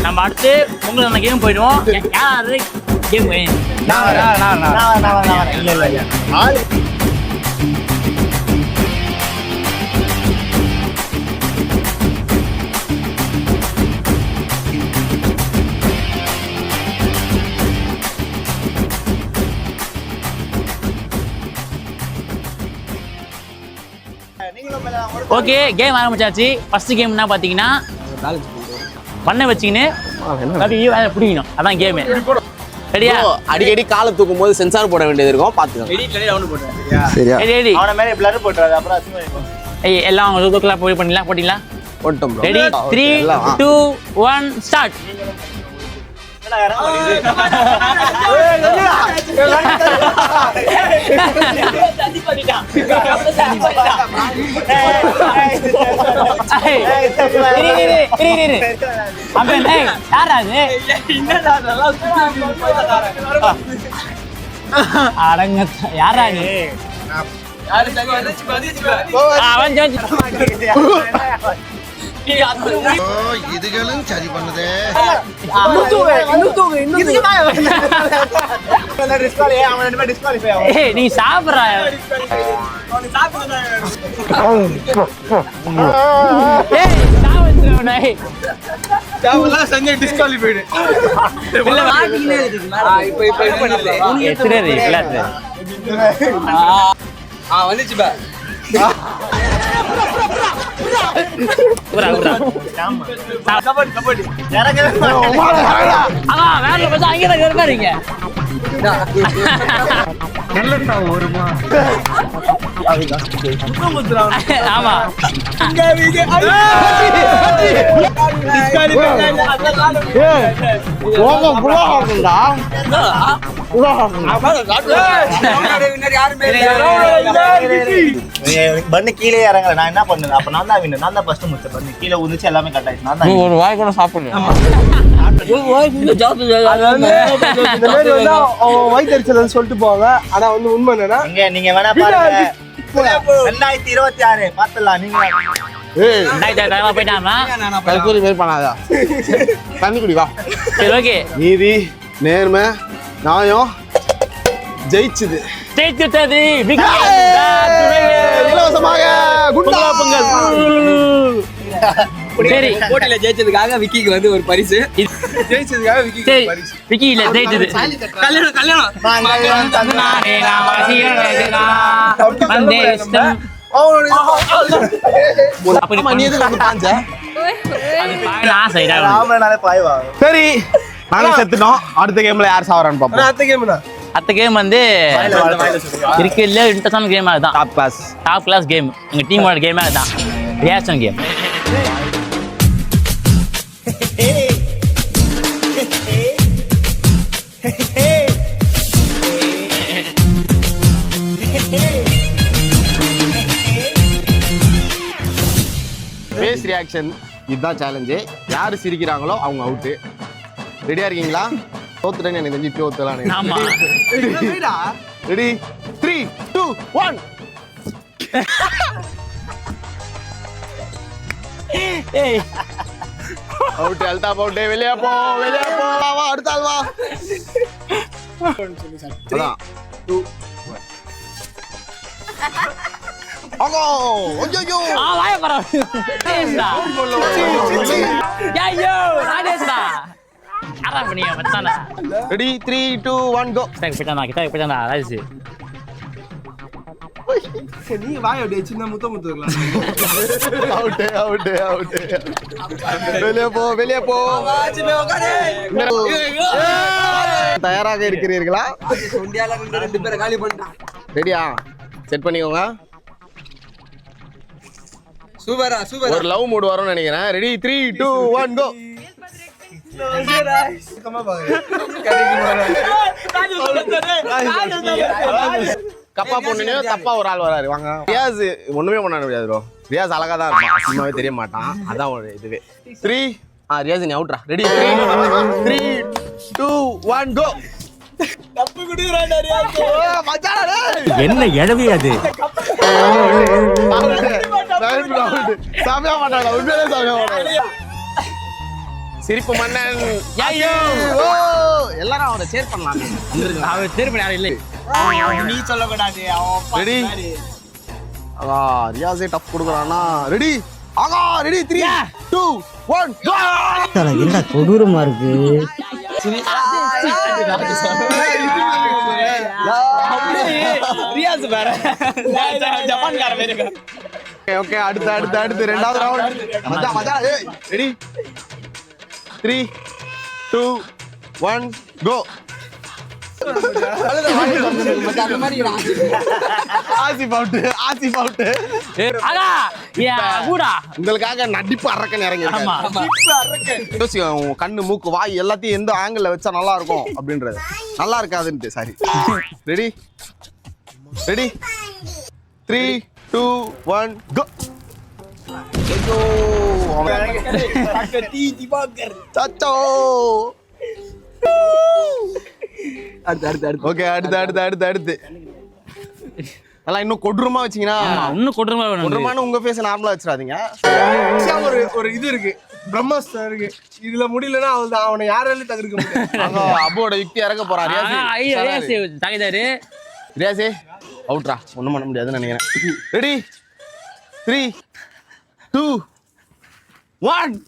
நம்ம அடுத்து உங்களுக்கு அந்த கேம் போயிடுவோம். யாரு கேம் ஓகே, கேம் ஆரம்பிச்சாச்சு. ஃபர்ஸ்ட் கேம் என்ன பார்த்தீங்கன்னா பண்ண வச்சுக்கின்னு பிடிக்கணும். அதான் கேமு. ரெடியா? அடிக்கடி காலை தூக்கும் போது சென்சார் போட வேண்டியது இருக்கும். பார்த்துக்கோங்க. எல்லாம் தூக்கலாம் போய் பண்ணிடலாம். போட்டிங்களா? போட்டோம். Ready 3 2 1 start. யாரா நீ? இதுகளும் சரி பண்ணுதே. நீ சாப்பிடுற பண்ணு கீழே இறங்கல. நான் என்ன பண்ணேன்? அப்ப நான் தான் ஃபர்ஸ்ட் முடிச்சேன். பண்ணு கீழே உந்துச்சு, எல்லாமே கட் ஆயிடுச்சு. நான் தான் ஒரு வாய் கூட சாப்பிடல. வயிற்றுச்சல் சொல்லிட்டு போவாங்க. ஆனா வந்து உண்மை என்னன்னா, நீங்க வேணா பாருங்க. 2026 பாத்துலாம். நீங்க தண்ணி குடிவா. நீதி நேர்மை நியாயம் ஜெயிச்சது. இலவசமாக குண்டா பொங்கல். சரி, போட்டியில ஜெயிச்சதுக்காக விக்கிக்கு வந்து ஒரு பரிசு. ஜெயிச்சதுக்காக விக்கி இல்ல ஜெயிச்சது. கல்யாணம் சரி, நாங்க செத்துட்டோம். அடுத்த கேம்ல யார் சாவறான்னு பாப்போம். அடுத்த கேம் வந்து இருக்குல்ல இன்ட்ரெஸ்டான கேம். அதுதான் டாப் கிளாஸ் கேம். எங்க டீமோட கேமே அதுதான், ரியாக்ஷன் கேம். ஃபேஸ் ரியாக்ஷன் இதுதான் சேலஞ்சு. யாரு சிரிக்கிறாங்களோ அவங்க அவுட்டு. ரெடியா இருக்கீங்களா? தோத்துட்டேன்னு எனக்கு தெரிஞ்சு இப்போ ஒத்துலாம். ரெடி 3 2 1. அவுட். அல்டா அவுட். வெளியே போ. வா அடுத்த ஆள் வா. அதான் 2 1. அங்கோ ஓய்யோ வாய பரா. டேஸ்டா ஐயோ நாடேஸ்டா. ஆரம்ப பண்ணி மச்சானா. ரெடி 3 2 1 கோ. கிட்ட ராஜி. நீ வாய் அப்படியே சின்ன முத்தலாம். அவுட். வெளியே போ. தயாராக இருக்கிறீர்களா? ரெண்டு பேரை காலி பண்ணிட்டான். ரெடியா? செட் பண்ணிக்கோங்க. சூப்பரா. ஒரு லவ் மூட் வரும்னு நினைக்கிறேன். ரெடி 3 2 1 கோ. கப்பா பொண்ணுனே தப்பா ஒரு ஆள் வராரு. வாங்க. ரியாஸ் ஒண்ணுமே பண்ண முடியாது ப்ரோ. ரியாஸ் அழகா தான் இருப்பான், சும்மாவே தெரிய மாட்டான். அதான் ஒரு இதுவே. 3 ரியாஸ் நீ அவுட்ரா. ரெடி 3 2 1 கோ. தப்பு குடிறானே ரியாஸ். மச்சான் என்ன எழவே அது? சாமியா மாட்டாடா. உண்மையிலே சாமியா மாட்டாடா. சிரிப்பு மன்னன் ஐயோ ஓ எல்லாரும் அவரை சேர் பண்ணலாம் அவர் திருப்பி யாரும் இல்லை. நீ சொல்லக்கூடாது ரெடி ரியாஸே டஃப் கொடுக்குறானா ரெடி ஆகா ரெடி 3 2 1 என்ன கொடூரமா இருக்கு. ரியாஸ் வேற ஜப்பான்கார பேரு. ஓகே அடுத்து ரெண்டாவது ரவுண்ட் மச்சான் ஏய் ரெடி 3 2 1 கோ அந்த மாதிரி ஆசிப் அவுட் ஆகா யா கூடா உங்களுக்காக நடிப்பு அரக்கன் இறங்கி ஆமா யோசிங்க உன் கண்ணு மூக்கு வாய் எல்லாத்தையும் எந்த ஆங்கிள் வச்சா நல்லா இருக்கும் அப்படின்றது நல்லா இருக்காதுன்ட்டு சாரி ரெடி 3 2 1 கோ சச்சோ அடுத்து ஓகே அடுத்து நல்லா இன்னும் கொடூரமா வச்சீங்கன்னா இன்னும் கொடூரமா வேணும். கொடூரமான உங்க ஃபேஸ் நார்மலா வச்சிடாதீங்க ஒரு இது இருக்கு பிரம்மஸ்தம் இருக்கு இதுல முடியலன்னா அவனை யாராலையும் தவிர்க்க முடியாது. அபோட யுக்தி இறக்க போறா ரியாசி தகைதாரு ரியாசி அவுட்ரா ஒண்ணும் பண்ண முடியாதுன்னு நினைக்கிறேன் ரெடி 3 2 1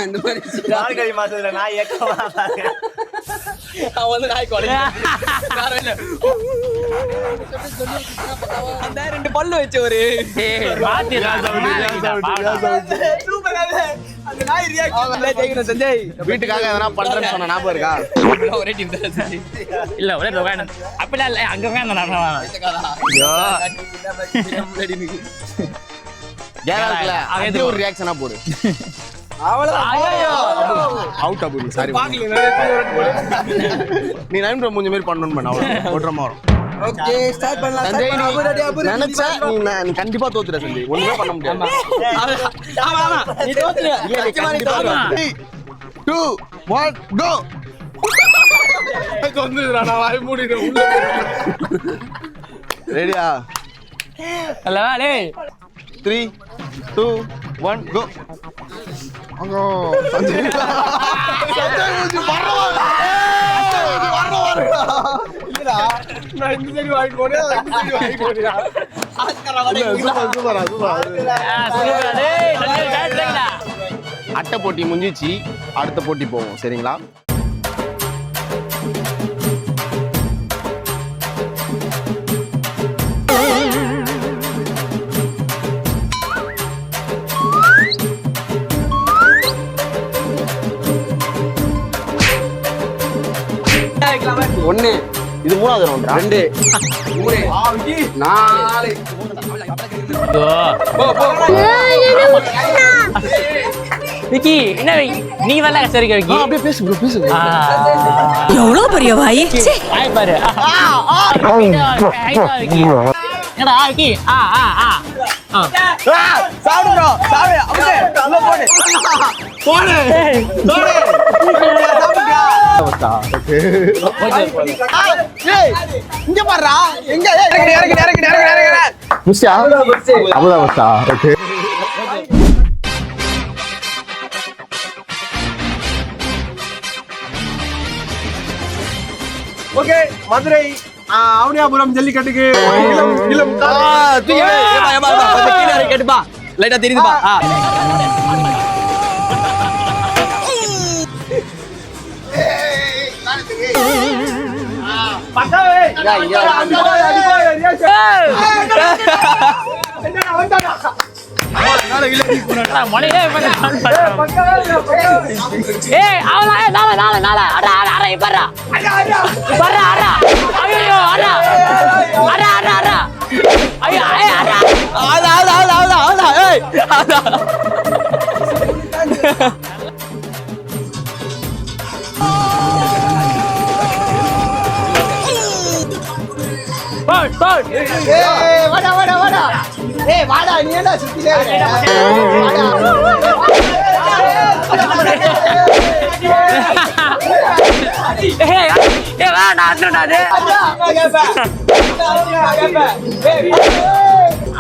இந்த மாதிரி நாள்கழி மாசத்துல நான் ஏக்கமா அவன் வந்து நாய் கொலை அந்த 2 பல்லு வச்ச ஒரு அந்த நாய் ரியாக்ஷன் ஜெயிக்கணும் சஞ்சய். வீட்டுக்காக எதனா பண்றேன்னு சொன்ன ஞாபகம் இருக்கா ஒரே டீம் தான் சஞ்சய். இல்ல ஒரே வேணும் அப்படிலாம் இல்ல அங்க வேணும் கேரா இருக்குல்ல அது ஒரு ரியாக்ஷனா போடு அவுட் அபு சாரி நீ நைன் மூஞ்ச மாதிரி பண்ணணும் பண்ண அவ்வளவு ஓட்றமா வரும் ஓகே ஸ்டார்ட் பண்ணலாம். சஞ்சய் நீ நினைச்ச நீ கண்டிப்பா தோத்துற சஞ்சய் ஒண்ணுமே பண்ண முடியாது ஆமா நீ தோத்துற. ஆமா 2 1 கோ வந்துடுறா நான் வாய் மூடிடுறேன் உள்ள ரெடியா அல்ல டேய் 3 2 1 கோ அங்கோ சஞ்சய் சஞ்சய் மூஞ்சி பரவாயில்லை இல்லடா நான் இந்த சைடு வாங்கி போறேன் இந்த சைடு வாங்கி போறியா டேய் சஞ்சய் டேய் அட்டை போட்டி முடிஞ்சிச்சு அடுத்த போட்டி போவோம் சரிங்களா ஒன்னு இது மூணாவது ரவுண்டா 2 3 4 போ போ விக்கி என்ன நீ வரல சரிங்க விக்கி அப்படியே பேசு ப்ரோ பேசு எவ்வளவு பெரிய வாய். ஆய் பாரு விக்கி என்னடா விக்கி சாவு ப்ரோ சாவு அப்படியே உள்ள போடு இங்க பாருடா எங்க இறக்கு முஸ்யா அபுதா வஸ்தா ஓகே ஓகே மதுரை அவனியாபுரம் ஜல்லிக்கட்டுக்கு இளம் கீழ கேட்டுப்பா லைட்டா தெரியுதுப்பா. வாடா நீ என்ன சுத்திலே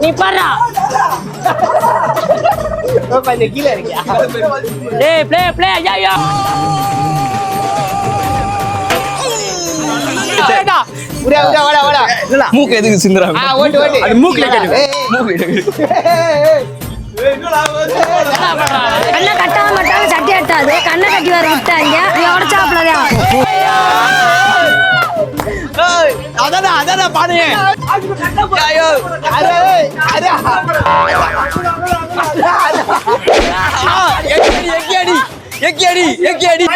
நீ பாரு கொஞ்சம் கீழே இருக்கியா டேய் ப்ளே ஐயா மூக்கு எதுக்கு சிந்துறாங்க அது மூக்குல கேட்டு கண்ணை கட்டாம மாட்டாங்க சட்டி எட்டாது கண்ணை கட்டி வர விட்டாங்க உடச்சாப்லதான் அதான் பாடுங்க ஐயோ எக்கி அடி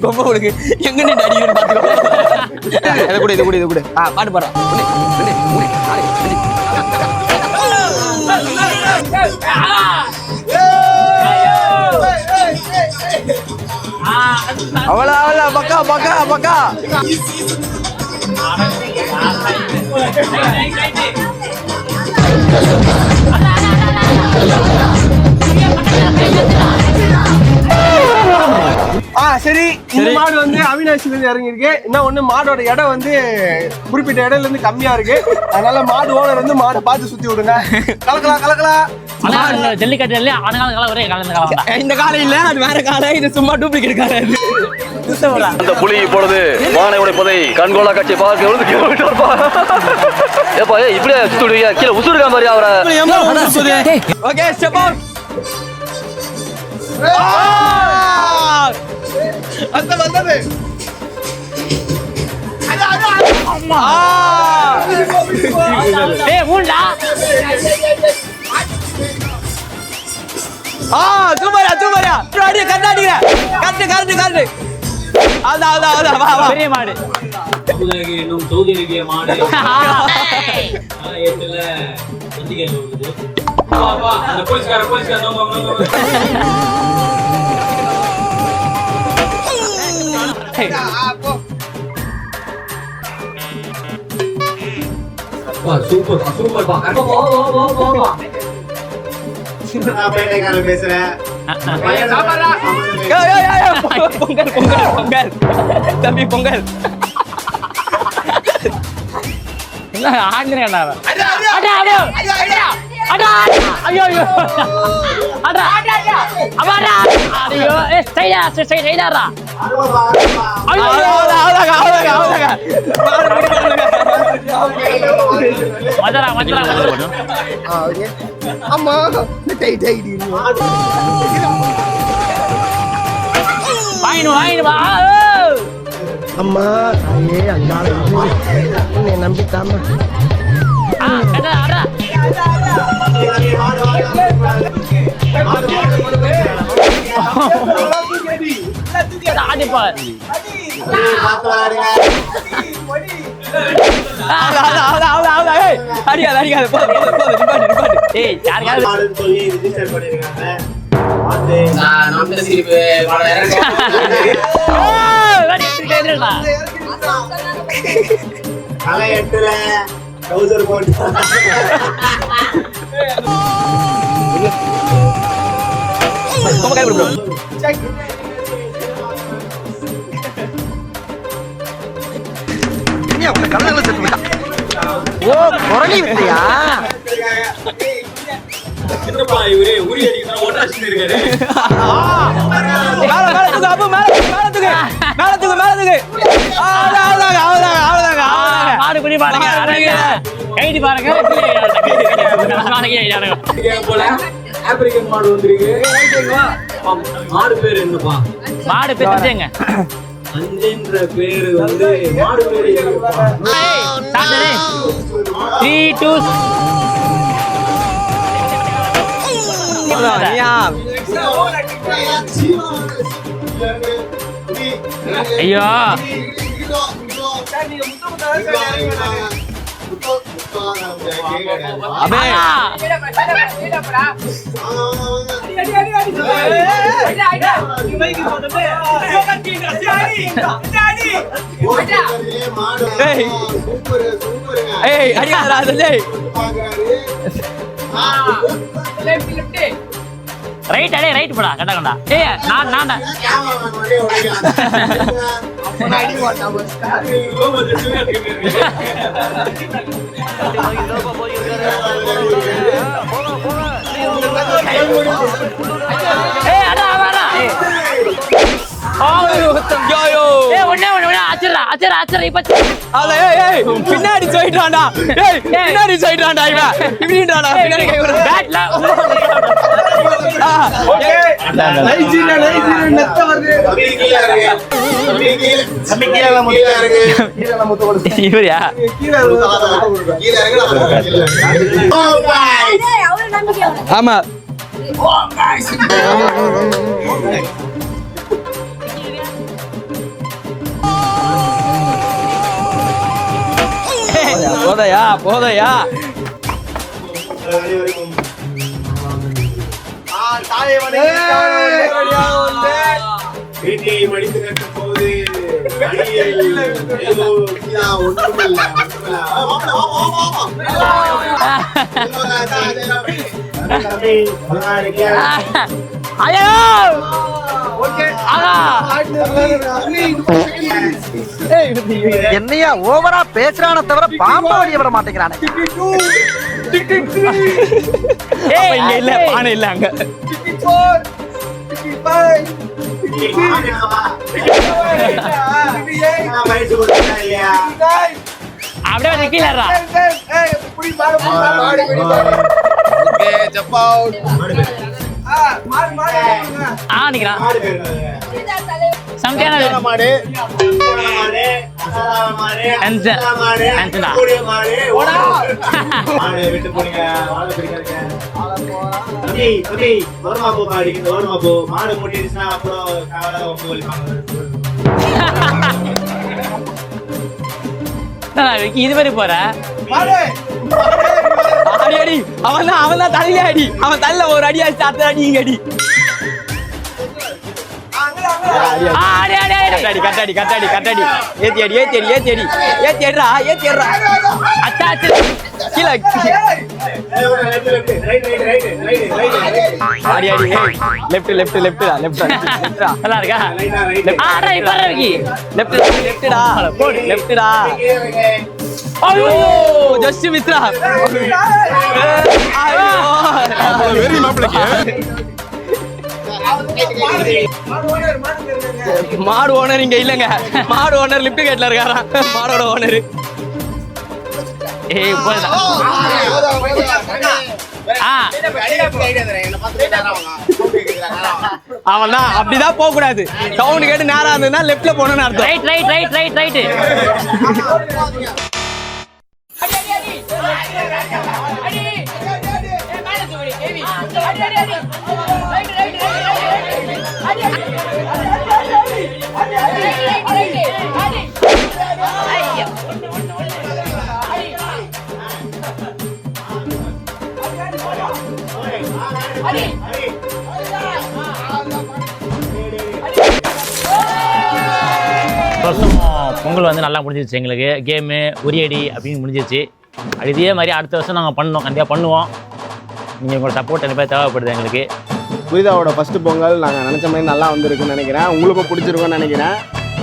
கொம்ப கொடுக்கு எங்க நின்று அடிக்கணும் பாத்துக்கோ இது கூட பாட்டு பாடுறா அவ்வளோ பக்கா சரி இந்த மாடு வந்து அவினாசில இருந்து இறங்கிருக்கு. இன்னும் ஒண்ணு மாடோட இடம் வந்து குறிப்பிட்ட இடையில இருந்து கம்மியா இருக்கு. அதனால மாடு ஓனர் வந்து மாடை பார்த்து சுத்தி விடுங்க. கலக்கலாம் ஜல்லிக்கட்டு ஆனகால ஒரே காலம் இந்த காலம் இல்ல அது வேற காலம் இது சும்மா டூப்ளிகேட் காலம் அந்த புலி இப்பொழுது வானை உடைப்பதை கண்கோலா காட்சி பார்க்க ஏப்பா இப்படியே சுத்துடுவீங்க கீழே உசுருக்கா மாதிரி அவரை ஓகே ஸ்டெப் அவுட் வந்தது ஏய் மூண்டா சூப்பரா அடியே கண்ணாடிங்க கரெக்ட் அதான் வா பெரிய மாடு இன்னும் தொகுதி மாடு ஏத்துல வந்திக்க சொல்லுது அந்த போலீஸ்கார சூப்பர் பேசுறேன் பொங்கல் தம்பி பொங்கல் ஆஞ்சநேயன் ஆமா அம்மா ஏ அங்காள உன்னை நம்பிட்டாம அடிக்காது சொல்லி ரிஜிஸ்டர் பண்ணிருக்காங்க தலை எட்டுல ட்ரௌசர் போட்டு ஓ குரலி விட்டியா என்னப்பா இவரே உரி அடிக்கிற ஓட்டாச்சு இருக்காரு மாடு குடி பாருங்க கைடி பாருங்க போல ஆப்பிரிக்கன் மாடு வந்திருக்கு மாடு பேர் என்னப்பா மாடு பேசுங்க அஞ்சன்ற பேரு வந்து மாடு பேரு 3 2 ஐயோ ரைட் அடே ரைட் போடா கட்டா ஏய் நான் ஏய் அடா பின்னாடி சொல்லிட்டான்டா பின்னாடி சொல்லிட்டான்டா இவன் இப்படின்றான்டா பின்னாடி நைஜீரியா நெத்த வருது இவரியா ஆமா போதையா வீட்டை மடித்து கட்டும் போது என்னையா ஓவரா பேசுறான தவிர பாம்பா வழிய விட மாட்டேங்கிறானே இங்க இல்ல பானை இல்ல அங்க அப்படியே வந்து கீழே நிக்கிறான் சம்தியான மாடு விட்டு போனீங்க மாடு முட்டிடுச்சுன்னா அப்புறம் இது மாதிரி போற அடி அடி அவன் தான் தலையில அடி அவன் தலையில ஒரு அடி அடிச்சு அடுத்த அடி இங்க அடி கட்டாடி ஏத்தி அடிடா அச்சா கீழே அடி லெஃப்ட் நல்லா இருக்கா லெஃப்ட்டா ஐயோ ஜஸ்ட் மித்ரா வெரி மாப்பிளைக்கு மாடு ஓனர் இங்க இல்லங்க மாடு ஓனர் லிப்ட் கேட்ல இருக்காராம் மாடோட ஓனர் ஏய் போடா அவன்தான் அப்படிதான் போக கூடாது சவுண்ட் கேட்டு நேரா இருந்ததுன்னா லெஃப்ட்ல போகணும்னு அர்த்தம் ரைட் பொங்கல் வந்து நல்லா முடிஞ்சிருச்சு எங்களுக்கு கேமு உரியடி அப்படின்னு முடிஞ்சிருச்சு இதே மாதிரி அடுத்த வருஷம் நாங்கள் கண்டிப்பாக பண்ணுவோம் நீங்கள் உங்களோட சப்போர்ட் கண்டிப்பாக தேவைப்படுது எங்களுக்கு புரிதாவோட ஃபர்ஸ்ட் பொங்கல் நாங்கள் நினச்ச மாதிரி நல்லா வந்திருக்குன்னு நினைக்கிறேன் உங்களுக்கும் பிடிச்சிருக்கும்னு நினைக்கிறேன்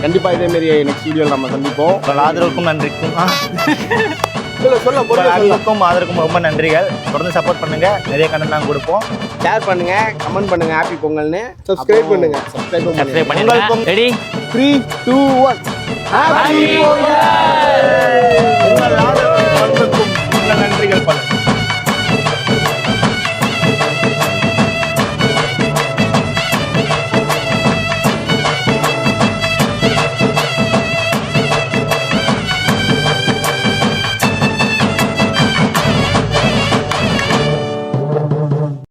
கண்டிப்பாக இதேமாரி நெக்ஸ்ட் வீடியோவில் நம்ம சந்திப்போம் உங்கள் ஆதரவுக்கும் நன்றிக்கும் ஆதரவுக்கும் ரொம்ப நன்றிகள். தொடர்ந்து சப்போர்ட் பண்ணுங்க, நிறைய கண்டென்ட் நாங்கள் கொடுப்போம். ஷேர் பண்ணுங்க, கமெண்ட் பண்ணுங்க. ஹாப்பி பொங்கல்னு சப்ஸ்கிரைப் பண்ணுங்க. சப்ஸ்கிரைப் பண்ணுங்க. Ready 3 2 1 happy Pongal. உங்கள் ஆதரவுக்கும் நன்றிகள்.